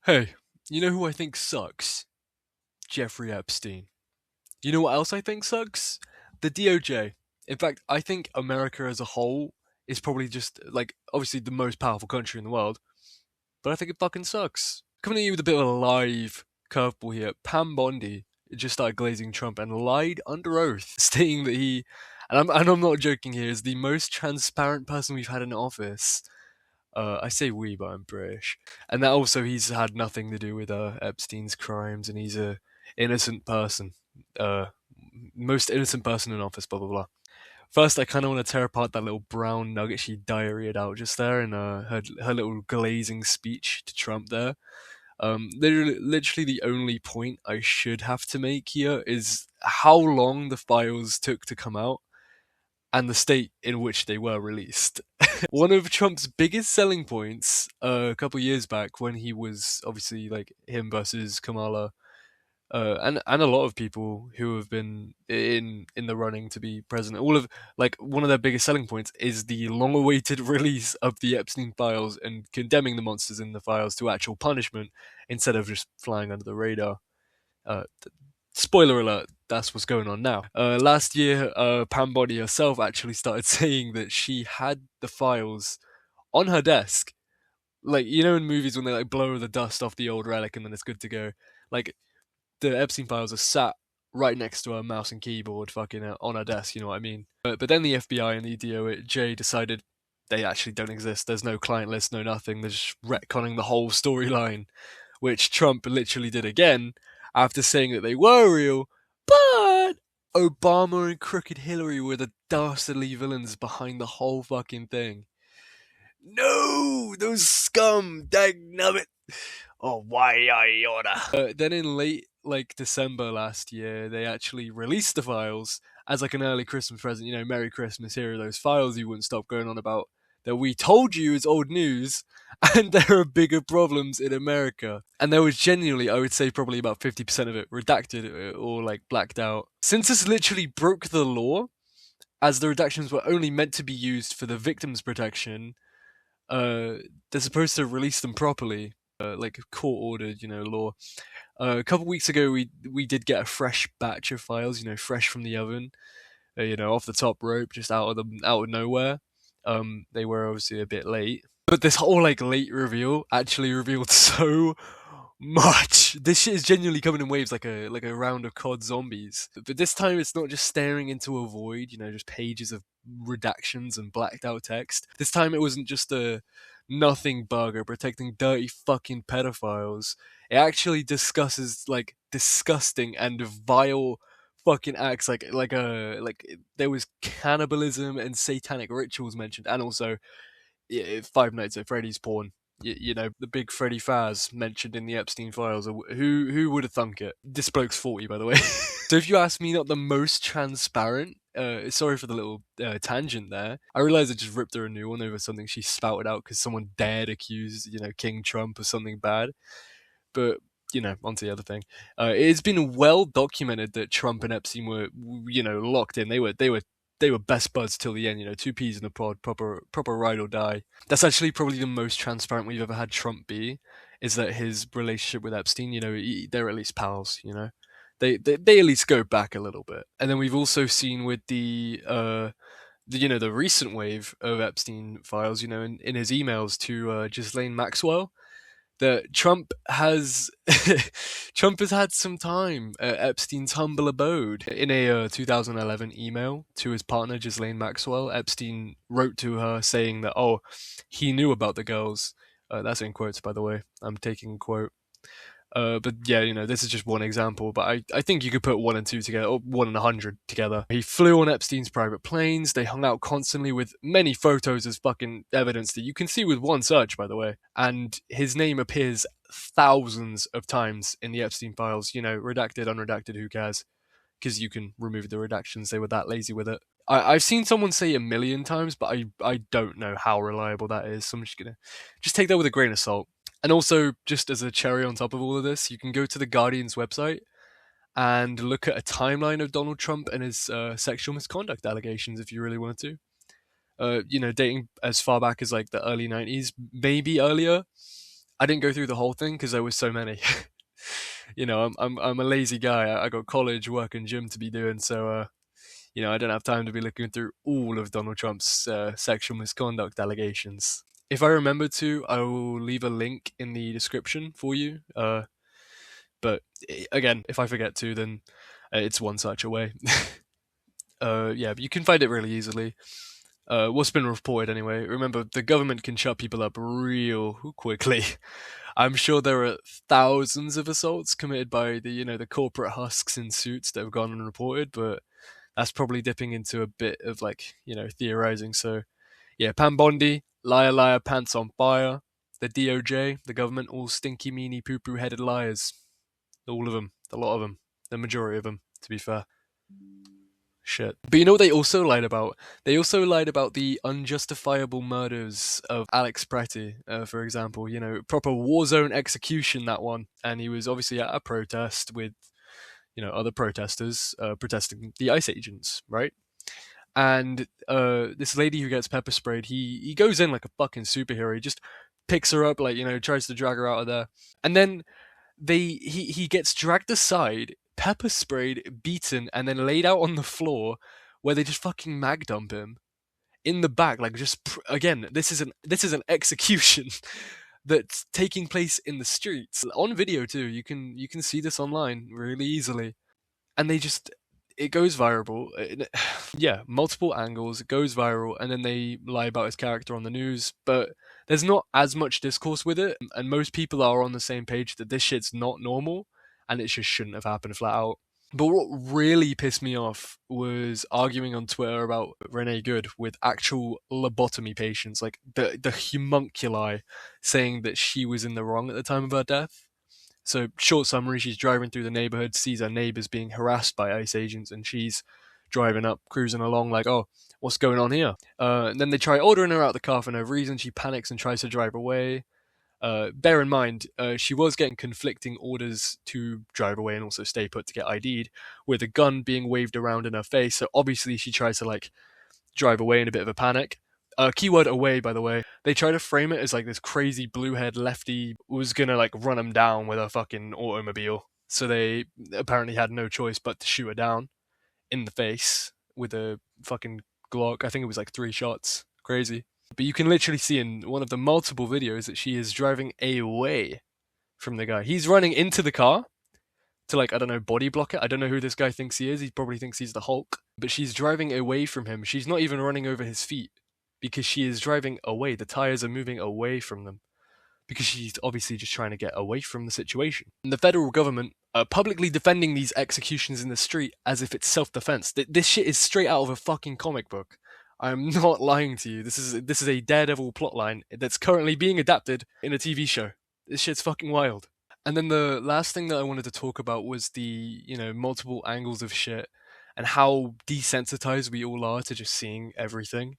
Hey, you know who I think sucks? Jeffrey Epstein. You know what else I think sucks? The DOJ. In fact, I think America as a whole is probably just, like, obviously the most powerful country in the world, but I think it fucking sucks. Coming at you with a bit of a live curveball here, Pam Bondi just started glazing Trump and lied under oath, stating that he, and I'm not joking here, is the most transparent person we've had in office. I say we, but I'm British, and that also he's had nothing to do with Epstein's crimes, and he's a innocent person, uh, most innocent person in office. Blah blah blah. First, I kind of want to tear apart that little brown nugget she diarrheaed out just there in her little glazing speech to Trump there. Literally the only point I should have to make here is how long the files took to come out and the state in which they were released. One of Trump's biggest selling points a couple years back when he was obviously like him versus Kamala, and a lot of people who have been in the running to be president. All of like one of their biggest selling points is the long-awaited release of the Epstein files and condemning the monsters in the files to actual punishment instead of just flying under the radar. Uh, Spoiler alert, that's what's going on now. Last year, Pam Bondi herself actually started saying that she had the files on her desk. Like, you know, in movies when they like blow the dust off the old relic and then it's good to go. Like, the Epstein files are sat right next to her mouse and keyboard, fucking on her desk, you know what I mean? But then the FBI and the DOJ decided they actually don't exist. There's no client list, no nothing. They're just retconning the whole storyline, which Trump literally did again after saying that they were real, but Obama and crooked Hillary were the dastardly villains behind the whole fucking thing. No, those scum, dagnabbit. Oh, why I order. Then in late like December last year, they actually released the files as like an early Christmas present. You know, Merry Christmas. Here are those files you wouldn't stop going on about that we told you is old news, and there are bigger problems in America. And there was genuinely, I would say, probably about 50% of it redacted or like blacked out. Since this literally broke the law, as the redactions were only meant to be used for the victims' protection, uh, they're supposed to release them properly, like court ordered, you know, law. A couple weeks ago, we did get a fresh batch of files, you know, fresh from the oven, you know, off the top rope, just out of nowhere. They were obviously a bit late, but this whole like late reveal actually revealed so much. This shit is genuinely coming in waves like a round of COD zombies. But this time it's not just staring into a void, you know, just pages of redactions and blacked out text. This time it wasn't just a nothing bugger protecting dirty fucking pedophiles. It actually discusses like disgusting and vile fucking acts like there was cannibalism and satanic rituals mentioned, and also Five Nights at Freddy's porn. You know, the big Freddy Faz mentioned in the Epstein files. Who would have thunk it? This bloke's 40, by the way. So if you ask me, not the most transparent. Sorry for the little tangent there. I realize I just ripped her a new one over something she spouted out because someone dared accuse, you know, King Trump of something bad. But you know, onto the other thing. It's been well documented that Trump and Epstein were, you know, locked in. They were best buds till the end. You know, two peas in a pod, proper ride or die. That's actually probably the most transparent we've ever had Trump be. Is that his relationship with Epstein? You know, they're at least pals. You know, they at least go back a little bit. And then we've also seen with you know, the recent wave of Epstein files. You know, in his emails to Ghislaine Maxwell, that Trump has Trump has had some time at Epstein's humble abode. In a 2011 email to his partner Ghislaine Maxwell, Epstein wrote to her saying that he knew about the girls. That's in quotes, by the way. I'm taking a quote. But yeah, you know, this is just one example, but I think you could put one and two together, or one and 100 together. He flew on Epstein's private planes. They hung out constantly with many photos as fucking evidence that you can see with one search, by the way. And his name appears thousands of times in the Epstein files. You know, redacted, unredacted, who cares? Because you can remove the redactions. They were that lazy with it. I've seen someone say a million times, but I don't know how reliable that is. So I'm just gonna just take that with a grain of salt. And also, just as a cherry on top of all of this, you can go to the Guardian's website and look at a timeline of Donald Trump and his sexual misconduct allegations if you really wanted to. You know, dating as far back as like the early 90s, maybe earlier. I didn't go through the whole thing because there was so many. I'm a lazy guy. I got college, work, and gym to be doing, so I don't have time to be looking through all of Donald Trump's sexual misconduct allegations. If I remember to, I will leave a link in the description for you. But again, if I forget to, then it's one search away. Yeah, but you can find it really easily. What's been reported anyway. Remember, the government can shut people up real quickly. I'm sure there are thousands of assaults committed by the corporate husks in suits that have gone unreported, but that's probably dipping into a bit of theorizing. So yeah, Pam Bondi, liar, liar, pants on fire. The DOJ, the government, all stinky, meanie, poo-poo headed liars. All of them, a lot of them, the majority of them, to be fair. Shit. But you know what they also lied about? They also lied about the unjustifiable murders of Alex Pretty, for example. Proper war zone execution, that one. And he was obviously at a protest with, other protesters protesting the ICE agents, right? And this lady who gets pepper sprayed, he goes in like a fucking superhero. He just picks her up, tries to drag her out of there. And then he gets dragged aside, pepper sprayed, beaten, and then laid out on the floor, where they just fucking mag dump him in the back. Like, just again, this is an execution that's taking place in the streets on video too. You can see this online really easily, and it goes viral. Yeah, multiple angles, it goes viral, and then they lie about his character on the news, but there's not as much discourse with it, and most people are on the same page that this shit's not normal, and it just shouldn't have happened flat out. But what really pissed me off was arguing on Twitter about Renee Good with actual lobotomy patients, like the homunculi, saying that she was in the wrong at the time of her death. So, short summary, she's driving through the neighborhood, sees her neighbors being harassed by ICE agents, and she's driving up, cruising along like, oh, what's going on here? And then they try ordering her out of the car for no reason. She panics and tries to drive away. Bear in mind, she was getting conflicting orders to drive away and also stay put to get ID'd, with a gun being waved around in her face. So obviously she tries to drive away in a bit of a panic. Keyword away, by the way. They try to frame it as this crazy blue-haired lefty was gonna run him down with a fucking automobile. So they apparently had no choice but to shoot her down in the face with a fucking Glock. I think it was 3 shots. Crazy. But you can literally see in one of the multiple videos that she is driving away from the guy. He's running into the car to I don't know, body block it. I don't know who this guy thinks he is. He probably thinks he's the Hulk. But she's driving away from him. She's not even running over his feet, because she is driving away. The tires are moving away from them, because she's obviously just trying to get away from the situation. And the federal government are publicly defending these executions in the street as if it's self-defense. This shit is straight out of a fucking comic book. I'm not lying to you. This is a Daredevil plotline that's currently being adapted in a TV show. This shit's fucking wild. And then the last thing that I wanted to talk about was the, multiple angles of shit and how desensitized we all are to just seeing everything.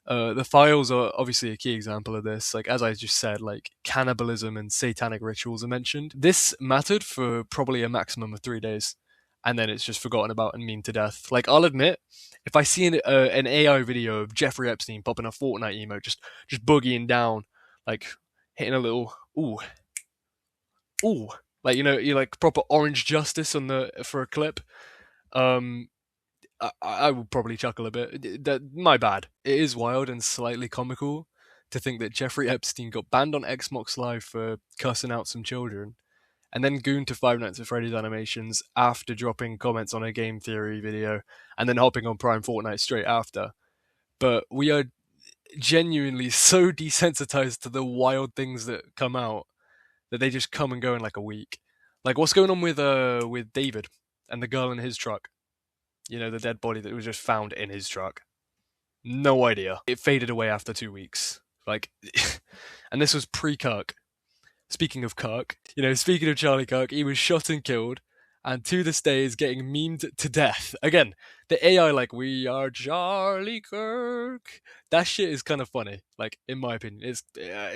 The files are obviously a key example of this. As I just said, cannibalism and satanic rituals are mentioned. This mattered for probably a maximum of 3 days, and then it's just forgotten about and memed to death. I'll admit, if I see an AI video of Jeffrey Epstein popping a Fortnite emote, just boogieing down, hitting a little ooh, you proper orange justice for a clip, I will probably chuckle a bit. My bad. It is wild and slightly comical to think that Jeffrey Epstein got banned on Xbox Live for cussing out some children, and then gooned to Five Nights at Freddy's animations after dropping comments on a game theory video, and then hopping on Prime Fortnite straight after. But we are genuinely so desensitized to the wild things that come out that they just come and go in a week. What's going on with David and the girl in his truck? The dead body that was just found in his truck. No idea. It faded away after 2 weeks. And this was pre-Kirk. Speaking of Kirk, speaking of Charlie Kirk, he was shot and killed, and to this day is getting memed to death. Again, the AI we are Charlie Kirk. That shit is kind of funny. In my opinion, it's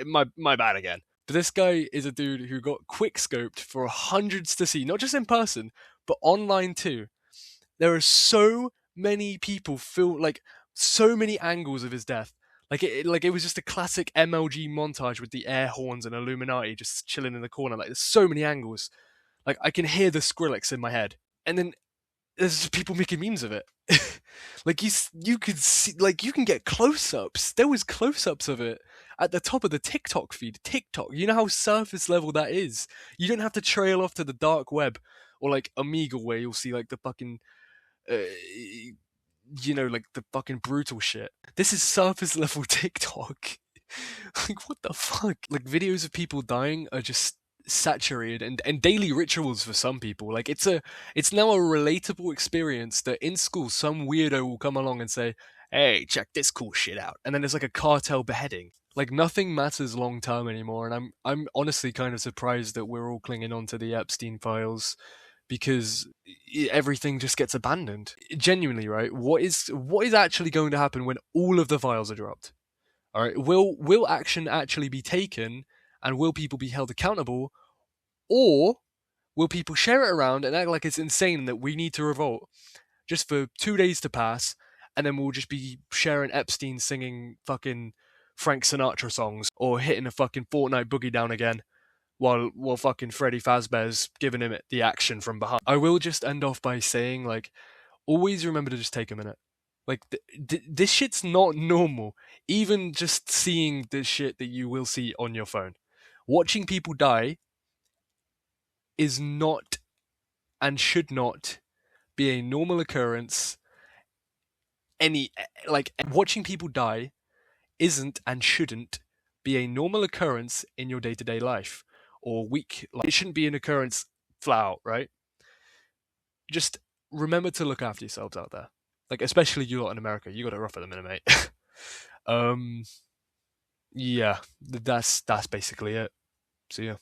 my bad again. But this guy is a dude who got quick scoped for hundreds to see, not just in person, but online too. There are so many people so many angles of his death. Like it was just a classic MLG montage with the air horns and Illuminati just chilling in the corner. Like there's so many angles. Like I can hear the Skrillex in my head, and then there's just people making memes of it. Like you could see, like you can get close-ups. There was close-ups of it at the top of the TikTok feed. TikTok, you know how surface level that is. You don't have to trail off to the dark web or like Omegle where you'll see like the fucking, uh, like the fucking brutal shit. This is surface level TikTok. Like what the fuck? Like videos of people dying are just saturated and daily rituals for some people. Like it's now a relatable experience that in school some weirdo will come along and say, "Hey, check this cool shit out," and then there's like a cartel beheading. Like nothing matters long term anymore, and I'm honestly kind of surprised that we're all clinging on to the Epstein files because everything just gets abandoned. Genuinely, right? What is actually going to happen when all of the files are dropped? All right, will action actually be taken, and will people be held accountable, or will people share it around and act like it's insane that we need to revolt just for 2 days to pass, and then we'll just be sharing Epstein singing fucking Frank Sinatra songs or hitting a fucking Fortnite boogie down again while fucking Freddy Fazbear's giving him the action from behind. I will just end off by saying, like, always remember to just take a minute. Like, this shit's not normal. Even just seeing the shit that you will see on your phone. Watching people die is not and should not be a normal occurrence. Watching people die isn't and shouldn't be a normal occurrence in your day-to-day life or week. Like, it shouldn't be an occurrence flat out, right? Just remember to look after yourselves out there. Like, especially you lot in America. You got it rough at the minute, mate. um, yeah, that's basically it. See ya.